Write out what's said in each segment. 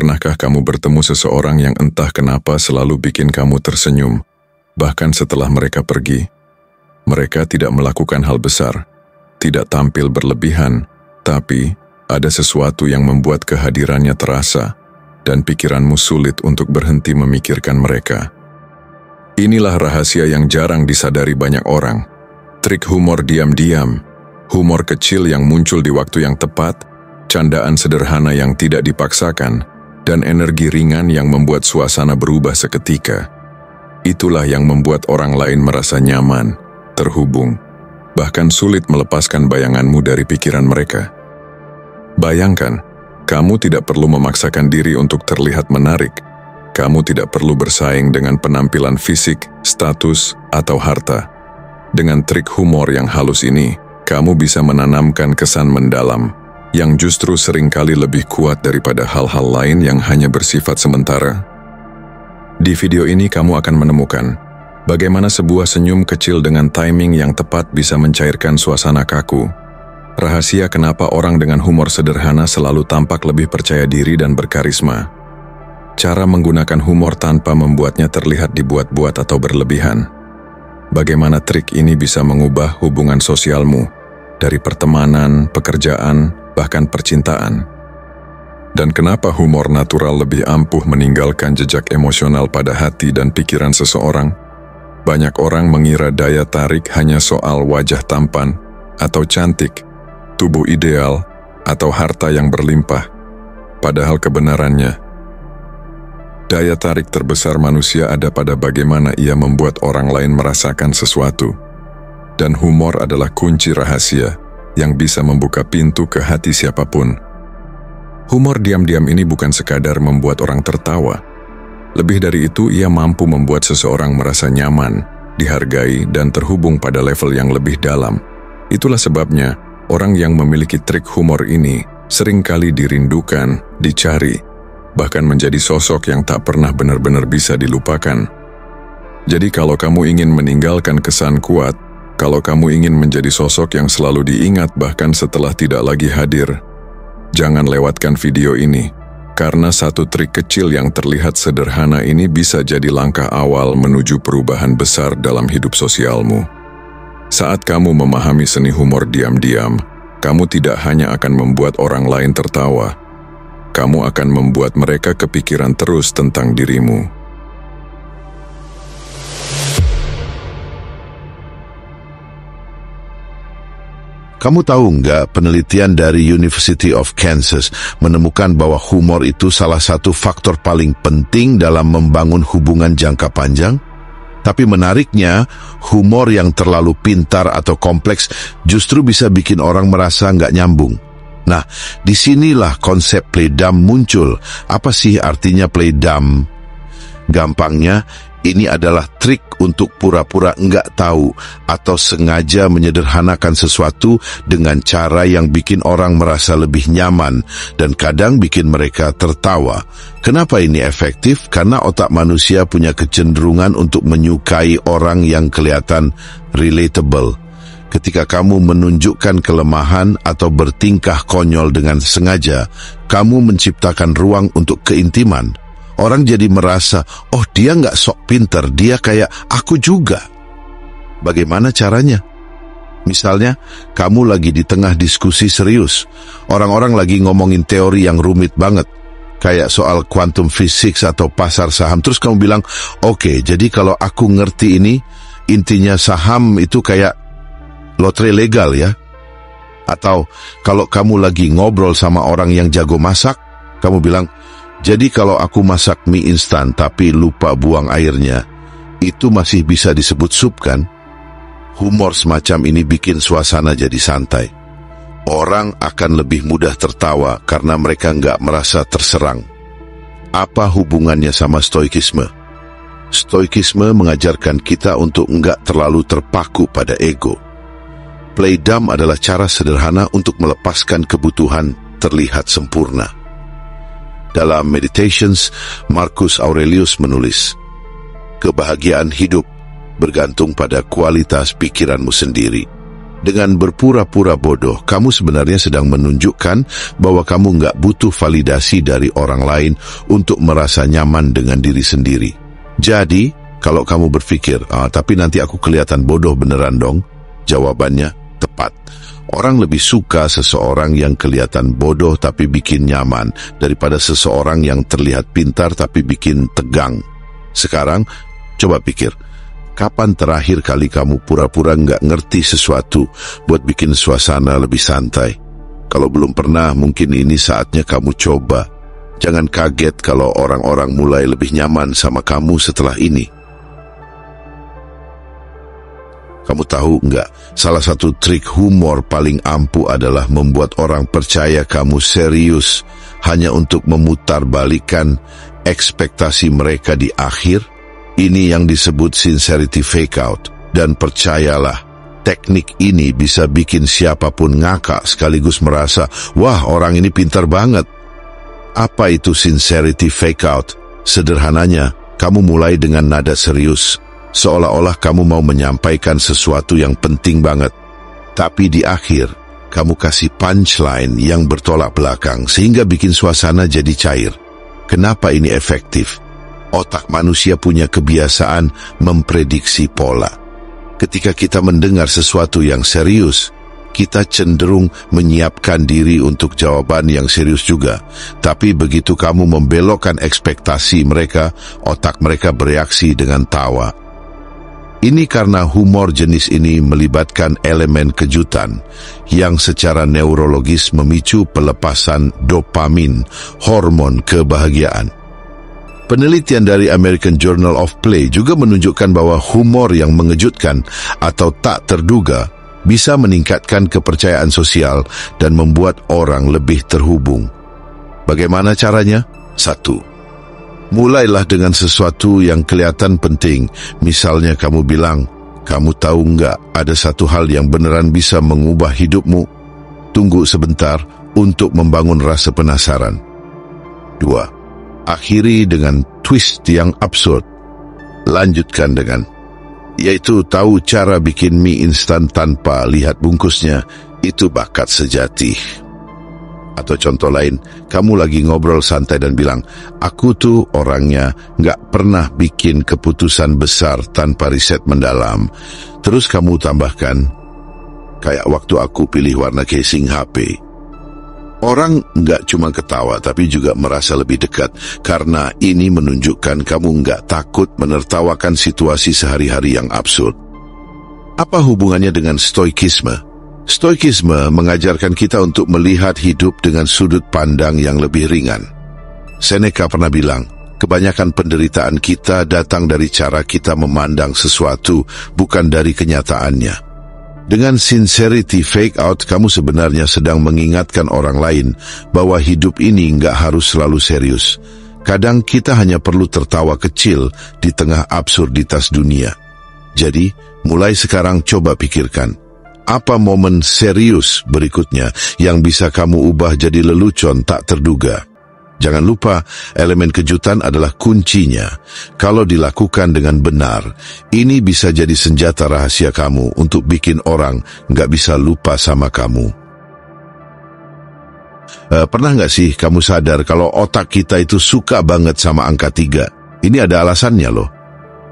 Pernahkah kamu bertemu seseorang yang entah kenapa selalu bikin kamu tersenyum, bahkan setelah mereka pergi? Mereka tidak melakukan hal besar, tidak tampil berlebihan, tapi ada sesuatu yang membuat kehadirannya terasa, dan pikiranmu sulit untuk berhenti memikirkan mereka. Inilah rahasia yang jarang disadari banyak orang. Trik humor diam-diam, humor kecil yang muncul di waktu yang tepat, candaan sederhana yang tidak dipaksakan, dan energi ringan yang membuat suasana berubah seketika. Itulah yang membuat orang lain merasa nyaman, terhubung, bahkan sulit melepaskan bayanganmu dari pikiran mereka. Bayangkan, kamu tidak perlu memaksakan diri untuk terlihat menarik. Kamu tidak perlu bersaing dengan penampilan fisik, status, atau harta. Dengan trik humor yang halus ini, kamu bisa menanamkan kesan mendalam, yang justru seringkali lebih kuat daripada hal-hal lain yang hanya bersifat sementara. Di video ini kamu akan menemukan bagaimana sebuah senyum kecil dengan timing yang tepat bisa mencairkan suasana kaku. Rahasia kenapa orang dengan humor sederhana selalu tampak lebih percaya diri dan berkarisma. Cara menggunakan humor tanpa membuatnya terlihat dibuat-buat atau berlebihan. Bagaimana trik ini bisa mengubah hubungan sosialmu, dari pertemanan, pekerjaan, bahkan percintaan. Dan kenapa humor natural lebih ampuh meninggalkan jejak emosional pada hati dan pikiran seseorang? Banyak orang mengira daya tarik hanya soal wajah tampan, atau cantik, tubuh ideal, atau harta yang berlimpah. Padahal kebenarannya, daya tarik terbesar manusia ada pada bagaimana ia membuat orang lain merasakan sesuatu. Dan humor adalah kunci rahasia yang bisa membuka pintu ke hati siapapun. Humor diam-diam ini bukan sekadar membuat orang tertawa. Lebih dari itu, ia mampu membuat seseorang merasa nyaman, dihargai, dan terhubung pada level yang lebih dalam. Itulah sebabnya, orang yang memiliki trik humor ini seringkali dirindukan, dicari, bahkan menjadi sosok yang tak pernah benar-benar bisa dilupakan. Jadi kalau kamu ingin meninggalkan kesan kuat, kalau kamu ingin menjadi sosok yang selalu diingat bahkan setelah tidak lagi hadir, jangan lewatkan video ini, karena satu trik kecil yang terlihat sederhana ini bisa jadi langkah awal menuju perubahan besar dalam hidup sosialmu. Saat kamu memahami seni humor diam-diam, kamu tidak hanya akan membuat orang lain tertawa, kamu akan membuat mereka kepikiran terus tentang dirimu. Kamu tahu nggak, penelitian dari University of Kansas menemukan bahwa humor itu salah satu faktor paling penting dalam membangun hubungan jangka panjang? Tapi menariknya, humor yang terlalu pintar atau kompleks justru bisa bikin orang merasa nggak nyambung. Nah, disinilah konsep play dumb muncul. Apa sih artinya play dumb? Gampangnya, ini adalah trik untuk pura-pura nggak tahu atau sengaja menyederhanakan sesuatu dengan cara yang bikin orang merasa lebih nyaman dan kadang bikin mereka tertawa. Kenapa ini efektif? Karena otak manusia punya kecenderungan untuk menyukai orang yang kelihatan relatable. Ketika kamu menunjukkan kelemahan atau bertingkah konyol dengan sengaja, kamu menciptakan ruang untuk keintiman. Orang jadi merasa, oh dia nggak sok pinter, dia kayak aku juga. Bagaimana caranya? Misalnya, kamu lagi di tengah diskusi serius. Orang-orang lagi ngomongin teori yang rumit banget, kayak soal quantum physics atau pasar saham. Terus kamu bilang, oke, jadi kalau aku ngerti ini, intinya saham itu kayak lotre legal ya. Atau kalau kamu lagi ngobrol sama orang yang jago masak, kamu bilang, jadi kalau aku masak mie instan tapi lupa buang airnya, itu masih bisa disebut sup kan? Humor semacam ini bikin suasana jadi santai. Orang akan lebih mudah tertawa karena mereka nggak merasa terserang. Apa hubungannya sama stoikisme? Stoikisme mengajarkan kita untuk nggak terlalu terpaku pada ego. Play dumb adalah cara sederhana untuk melepaskan kebutuhan terlihat sempurna. Dalam Meditations, Marcus Aurelius menulis, kebahagiaan hidup bergantung pada kualitas pikiranmu sendiri. Dengan berpura-pura bodoh, kamu sebenarnya sedang menunjukkan bahwa kamu nggak butuh validasi dari orang lain untuk merasa nyaman dengan diri sendiri. Jadi, kalau kamu berpikir, tapi nanti aku kelihatan bodoh beneran dong, jawabannya tepat. Orang lebih suka seseorang yang kelihatan bodoh tapi bikin nyaman daripada seseorang yang terlihat pintar tapi bikin tegang. Sekarang, coba pikir. Kapan terakhir kali kamu pura-pura nggak ngerti sesuatu buat bikin suasana lebih santai? Kalau belum pernah, mungkin ini saatnya kamu coba. Jangan kaget kalau orang-orang mulai lebih nyaman sama kamu setelah ini. Kamu tahu nggak, salah satu trik humor paling ampuh adalah membuat orang percaya kamu serius hanya untuk memutarbalikkan ekspektasi mereka di akhir. Ini yang disebut sincerity fake out. Dan percayalah, teknik ini bisa bikin siapapun ngakak sekaligus merasa, wah orang ini pintar banget. Apa itu sincerity fake out? Sederhananya, kamu mulai dengan nada serius, seolah-olah kamu mau menyampaikan sesuatu yang penting banget. Tapi di akhir, kamu kasih punchline yang bertolak belakang sehingga bikin suasana jadi cair. Kenapa ini efektif? Otak manusia punya kebiasaan memprediksi pola. Ketika kita mendengar sesuatu yang serius, kita cenderung menyiapkan diri untuk jawaban yang serius juga. Tapi begitu kamu membelokkan ekspektasi mereka, otak mereka bereaksi dengan tawa. Ini karena humor jenis ini melibatkan elemen kejutan yang secara neurologis memicu pelepasan dopamin, hormon kebahagiaan. Penelitian dari American Journal of Play juga menunjukkan bahwa humor yang mengejutkan atau tak terduga bisa meningkatkan kepercayaan sosial dan membuat orang lebih terhubung. Bagaimana caranya? 1. Mulailah dengan sesuatu yang kelihatan penting. Misalnya kamu bilang, kamu tahu nggak ada satu hal yang beneran bisa mengubah hidupmu? Tunggu sebentar untuk membangun rasa penasaran. 2. Akhiri dengan twist yang absurd. Lanjutkan dengan, yaitu tahu cara bikin mie instan tanpa lihat bungkusnya, itu bakat sejati. Atau contoh lain, kamu lagi ngobrol santai dan bilang, aku tuh orangnya nggak pernah bikin keputusan besar tanpa riset mendalam. Terus kamu tambahkan, kayak waktu aku pilih warna casing HP. Orang nggak cuma ketawa tapi juga merasa lebih dekat karena ini menunjukkan kamu nggak takut menertawakan situasi sehari-hari yang absurd. Apa hubungannya dengan stoikisme? Stoikisme mengajarkan kita untuk melihat hidup dengan sudut pandang yang lebih ringan. Seneca pernah bilang, kebanyakan penderitaan kita datang dari cara kita memandang sesuatu, bukan dari kenyataannya. Dengan sincerity fake out, kamu sebenarnya sedang mengingatkan orang lain bahwa hidup ini nggak harus selalu serius. Kadang kita hanya perlu tertawa kecil di tengah absurditas dunia. Jadi, mulai sekarang coba pikirkan, apa momen serius berikutnya yang bisa kamu ubah jadi lelucon tak terduga? Jangan lupa, elemen kejutan adalah kuncinya. Kalau dilakukan dengan benar, ini bisa jadi senjata rahasia kamu untuk bikin orang nggak bisa lupa sama kamu. Pernah nggak sih kamu sadar kalau otak kita itu suka banget sama angka 3? Ini ada alasannya loh.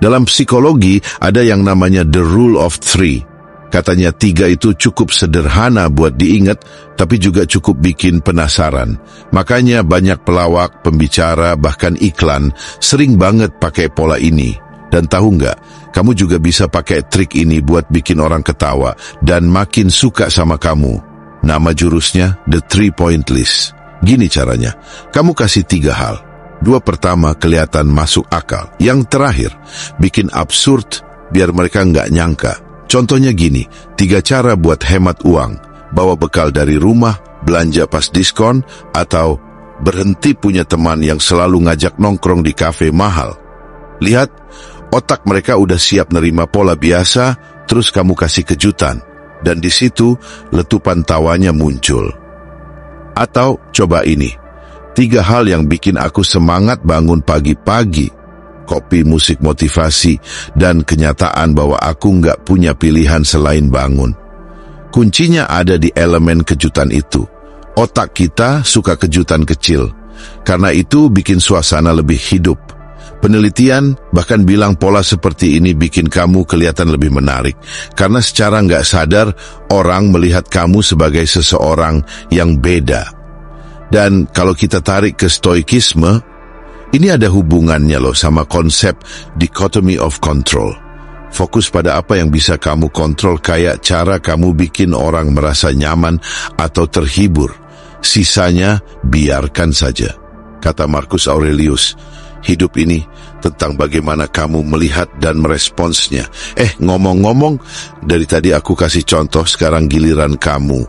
Dalam psikologi ada yang namanya the rule of 3. Katanya 3 itu cukup sederhana buat diingat, tapi juga cukup bikin penasaran. Makanya banyak pelawak, pembicara, bahkan iklan sering banget pakai pola ini. Dan tahu nggak, kamu juga bisa pakai trik ini buat bikin orang ketawa dan makin suka sama kamu. Nama jurusnya The 3-Point List. Gini caranya, kamu kasih 3 hal. 2 pertama kelihatan masuk akal. Yang terakhir, bikin absurd biar mereka nggak nyangka. Contohnya gini, 3 cara buat hemat uang, bawa bekal dari rumah, belanja pas diskon, atau berhenti punya teman yang selalu ngajak nongkrong di kafe mahal. Lihat, otak mereka udah siap nerima pola biasa, terus kamu kasih kejutan, dan di situ letupan tawanya muncul. Atau coba ini, 3 hal yang bikin aku semangat bangun pagi-pagi. Kopi, musik motivasi, dan kenyataan bahwa aku nggak punya pilihan selain bangun. Kuncinya ada di elemen kejutan itu. Otak kita suka kejutan kecil. Karena itu bikin suasana lebih hidup. Penelitian bahkan bilang pola seperti ini bikin kamu kelihatan lebih menarik. Karena secara nggak sadar, orang melihat kamu sebagai seseorang yang beda. Dan kalau kita tarik ke stoikisme, ini ada hubungannya loh sama konsep dichotomy of control. Fokus pada apa yang bisa kamu kontrol, kayak cara kamu bikin orang merasa nyaman atau terhibur. Sisanya biarkan saja. Kata Marcus Aurelius, hidup ini tentang bagaimana kamu melihat dan meresponsnya. Ngomong-ngomong, dari tadi aku kasih contoh, sekarang giliran kamu.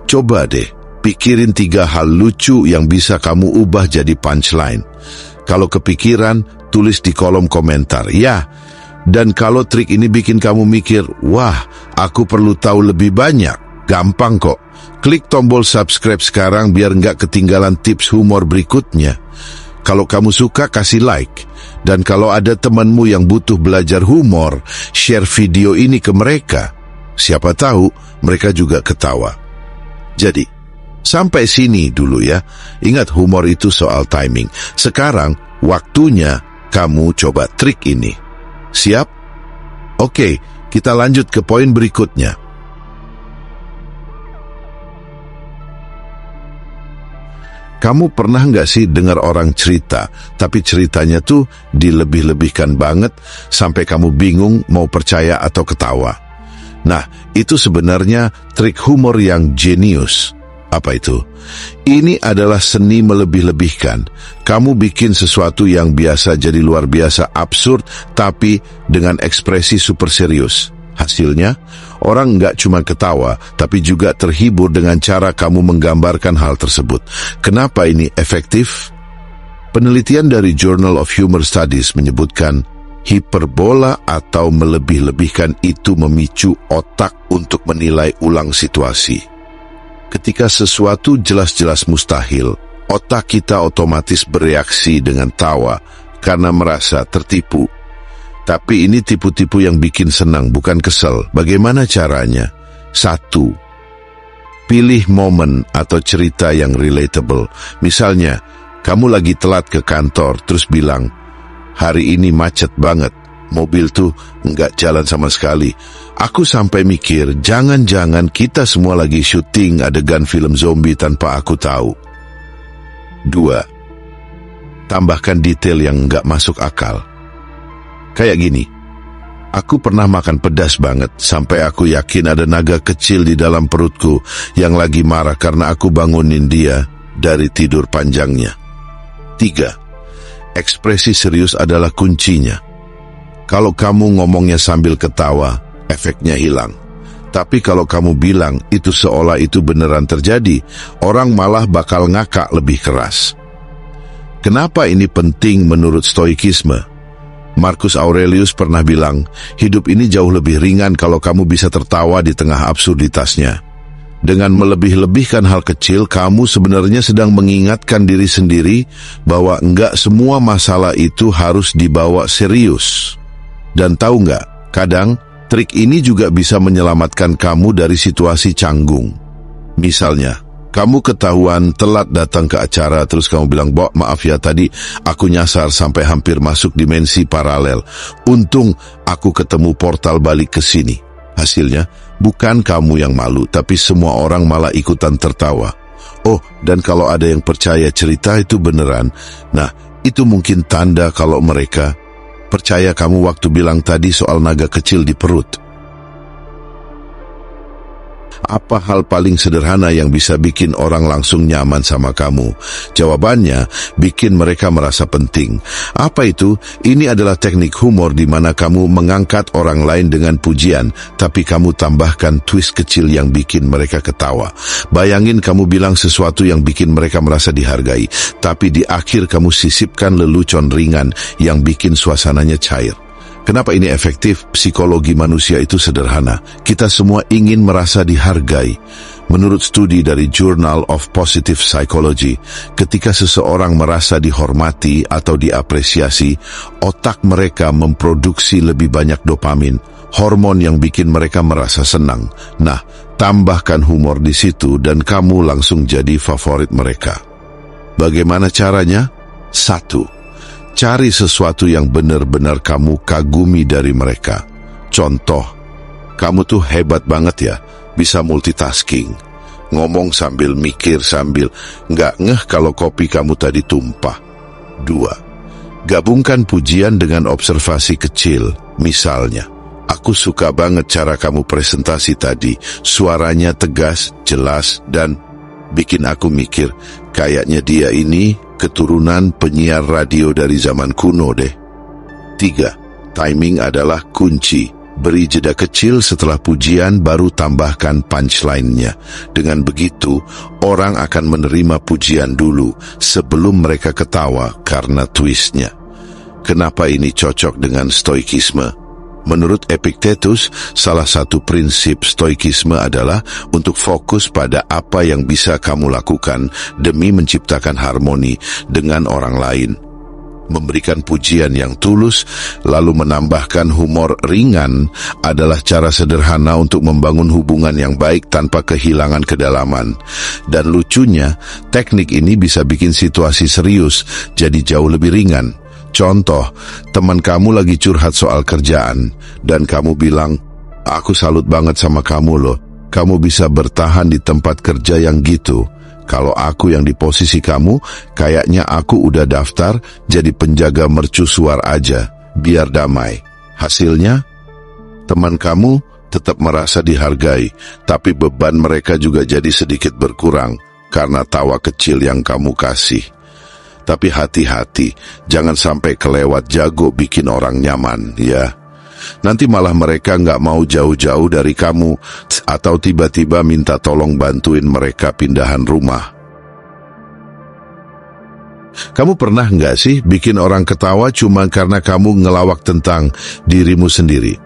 Coba deh, pikirin 3 hal lucu yang bisa kamu ubah jadi punchline. Kalau kepikiran, tulis di kolom komentar, ya. Dan kalau trik ini bikin kamu mikir, wah, aku perlu tahu lebih banyak, gampang kok. Klik tombol subscribe sekarang biar nggak ketinggalan tips humor berikutnya. Kalau kamu suka, kasih like. Dan kalau ada temanmu yang butuh belajar humor, share video ini ke mereka. Siapa tahu mereka juga ketawa. Jadi, sampai sini dulu ya. Ingat, humor itu soal timing. Sekarang, waktunya kamu coba trik ini. Siap? Oke, kita lanjut ke poin berikutnya. Kamu pernah nggak sih dengar orang cerita, tapi ceritanya tuh dilebih-lebihkan banget sampai kamu bingung mau percaya atau ketawa? Nah, itu sebenarnya trik humor yang jenius. Apa itu? Ini adalah seni melebih-lebihkan. Kamu bikin sesuatu yang biasa jadi luar biasa absurd, tapi dengan ekspresi super serius. Hasilnya, orang nggak cuma ketawa, tapi juga terhibur dengan cara kamu menggambarkan hal tersebut. Kenapa ini efektif? Penelitian dari Journal of Humor Studies menyebutkan, hiperbola atau melebih-lebihkan itu memicu otak untuk menilai ulang situasi. Ketika sesuatu jelas-jelas mustahil, otak kita otomatis bereaksi dengan tawa karena merasa tertipu. Tapi ini tipu-tipu yang bikin senang, bukan kesel. Bagaimana caranya? 1. Pilih momen atau cerita yang relatable. Misalnya, kamu lagi telat ke kantor, terus bilang, hari ini macet banget, mobil tuh nggak jalan sama sekali. Aku sampai mikir, jangan-jangan kita semua lagi syuting adegan film zombie tanpa aku tahu. 2. Tambahkan detail yang nggak masuk akal. Kayak gini, aku pernah makan pedas banget sampai aku yakin ada naga kecil di dalam perutku yang lagi marah karena aku bangunin dia dari tidur panjangnya. 3. Ekspresi serius adalah kuncinya. Kalau kamu ngomongnya sambil ketawa, efeknya hilang. Tapi kalau kamu bilang itu seolah itu beneran terjadi, orang malah bakal ngakak lebih keras. Kenapa ini penting menurut stoikisme? Marcus Aurelius pernah bilang, hidup ini jauh lebih ringan kalau kamu bisa tertawa di tengah absurditasnya. Dengan melebih-lebihkan hal kecil, kamu sebenarnya sedang mengingatkan diri sendiri bahwa enggak semua masalah itu harus dibawa serius. Dan tahu nggak, kadang trik ini juga bisa menyelamatkan kamu dari situasi canggung. Misalnya, kamu ketahuan telat datang ke acara, terus kamu bilang, "Bo, maaf ya tadi aku nyasar sampai hampir masuk dimensi paralel. Untung aku ketemu portal balik ke sini." Hasilnya, bukan kamu yang malu, tapi semua orang malah ikutan tertawa. Oh, dan kalau ada yang percaya cerita itu beneran, nah itu mungkin tanda kalau mereka percaya kamu waktu bilang tadi soal naga kecil di perut. Apa hal paling sederhana yang bisa bikin orang langsung nyaman sama kamu? Jawabannya, bikin mereka merasa penting. Apa itu? Ini adalah teknik humor di mana kamu mengangkat orang lain dengan pujian, tapi kamu tambahkan twist kecil yang bikin mereka ketawa. Bayangin kamu bilang sesuatu yang bikin mereka merasa dihargai, tapi di akhir kamu sisipkan lelucon ringan yang bikin suasananya cair. Kenapa ini efektif? Psikologi manusia itu sederhana. Kita semua ingin merasa dihargai. Menurut studi dari Journal of Positive Psychology, ketika seseorang merasa dihormati atau diapresiasi, otak mereka memproduksi lebih banyak dopamin, hormon yang bikin mereka merasa senang. Nah, tambahkan humor di situ dan kamu langsung jadi favorit mereka. Bagaimana caranya? 1. Cari sesuatu yang benar-benar kamu kagumi dari mereka. Contoh, kamu tuh hebat banget ya, bisa multitasking. Ngomong sambil mikir sambil nggak ngeh kalau kopi kamu tadi tumpah. 2. Gabungkan pujian dengan observasi kecil. Misalnya, aku suka banget cara kamu presentasi tadi. Suaranya tegas, jelas, dan bikin aku mikir, kayaknya dia ini keturunan penyiar radio dari zaman kuno deh. 3. Timing adalah kunci. Beri jeda kecil setelah pujian, baru tambahkan punchline-nya. Dengan begitu, orang akan menerima pujian dulu sebelum mereka ketawa karena twist-nya. Kenapa ini cocok dengan stoikisme? Menurut Epictetus, salah satu prinsip stoikisme adalah untuk fokus pada apa yang bisa kamu lakukan demi menciptakan harmoni dengan orang lain. Memberikan pujian yang tulus, lalu menambahkan humor ringan adalah cara sederhana untuk membangun hubungan yang baik tanpa kehilangan kedalaman. Dan lucunya, teknik ini bisa bikin situasi serius jadi jauh lebih ringan. Contoh, teman kamu lagi curhat soal kerjaan, dan kamu bilang, aku salut banget sama kamu loh, kamu bisa bertahan di tempat kerja yang gitu. Kalau aku yang di posisi kamu, kayaknya aku udah daftar jadi penjaga mercusuar aja, biar damai. Hasilnya, teman kamu tetap merasa dihargai, tapi beban mereka juga jadi sedikit berkurang karena tawa kecil yang kamu kasih. Tapi hati-hati, jangan sampai kelewat jago bikin orang nyaman, ya. Nanti malah mereka nggak mau jauh-jauh dari kamu, atau tiba-tiba minta tolong bantuin mereka pindahan rumah. Kamu pernah nggak sih bikin orang ketawa cuma karena kamu ngelawak tentang dirimu sendiri?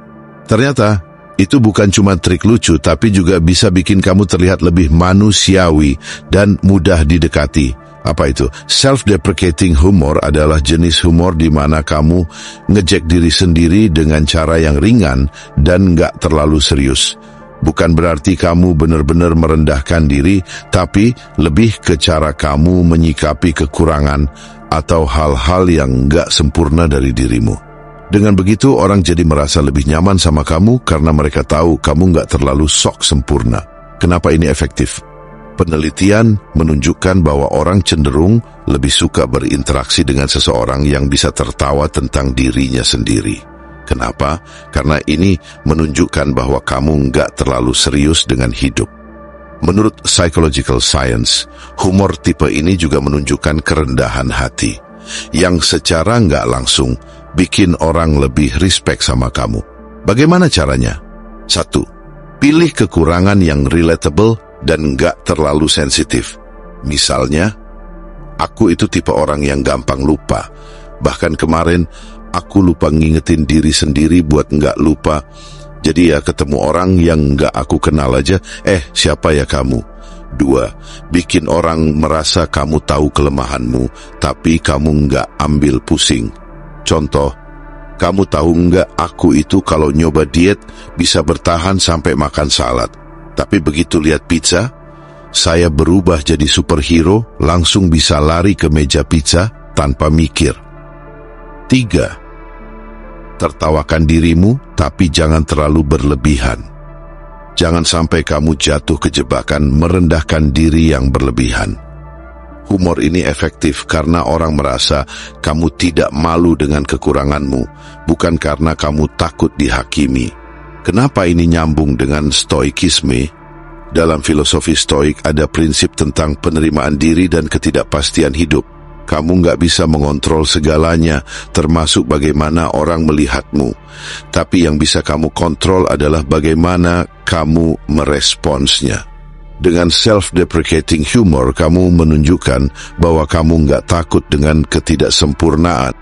Ternyata, itu bukan cuma trik lucu, tapi juga bisa bikin kamu terlihat lebih manusiawi dan mudah didekati. Apa itu? Self-deprecating humor adalah jenis humor di mana kamu ngejek diri sendiri dengan cara yang ringan dan nggak terlalu serius. Bukan berarti kamu benar-benar merendahkan diri, tapi lebih ke cara kamu menyikapi kekurangan atau hal-hal yang nggak sempurna dari dirimu. Dengan begitu, orang jadi merasa lebih nyaman sama kamu karena mereka tahu kamu nggak terlalu sok sempurna. Kenapa ini efektif? Penelitian menunjukkan bahwa orang cenderung lebih suka berinteraksi dengan seseorang yang bisa tertawa tentang dirinya sendiri. Kenapa? Karena ini menunjukkan bahwa kamu nggak terlalu serius dengan hidup. Menurut psychological science, humor tipe ini juga menunjukkan kerendahan hati, yang secara nggak langsung bikin orang lebih respect sama kamu. Bagaimana caranya? 1. Pilih kekurangan yang relatable dan nggak terlalu sensitif. Misalnya, aku itu tipe orang yang gampang lupa. Bahkan kemarin, aku lupa ngingetin diri sendiri buat nggak lupa. Jadi ya ketemu orang yang nggak aku kenal aja, siapa ya kamu? 2. Bikin orang merasa kamu tahu kelemahanmu, tapi kamu nggak ambil pusing. Contoh, kamu tahu nggak aku itu kalau nyoba diet bisa bertahan sampai makan salad. Tapi begitu lihat pizza, saya berubah jadi superhero, langsung bisa lari ke meja pizza tanpa mikir. 3. Tertawakan dirimu, tapi jangan terlalu berlebihan. Jangan sampai kamu jatuh ke jebakan merendahkan diri yang berlebihan. Humor ini efektif karena orang merasa kamu tidak malu dengan kekuranganmu, bukan karena kamu takut dihakimi. Kenapa ini nyambung dengan stoikisme? Dalam filosofi stoik ada prinsip tentang penerimaan diri dan ketidakpastian hidup. Kamu nggak bisa mengontrol segalanya, termasuk bagaimana orang melihatmu. Tapi yang bisa kamu kontrol adalah bagaimana kamu meresponsnya. Dengan self-deprecating humor, kamu menunjukkan bahwa kamu nggak takut dengan ketidaksempurnaan.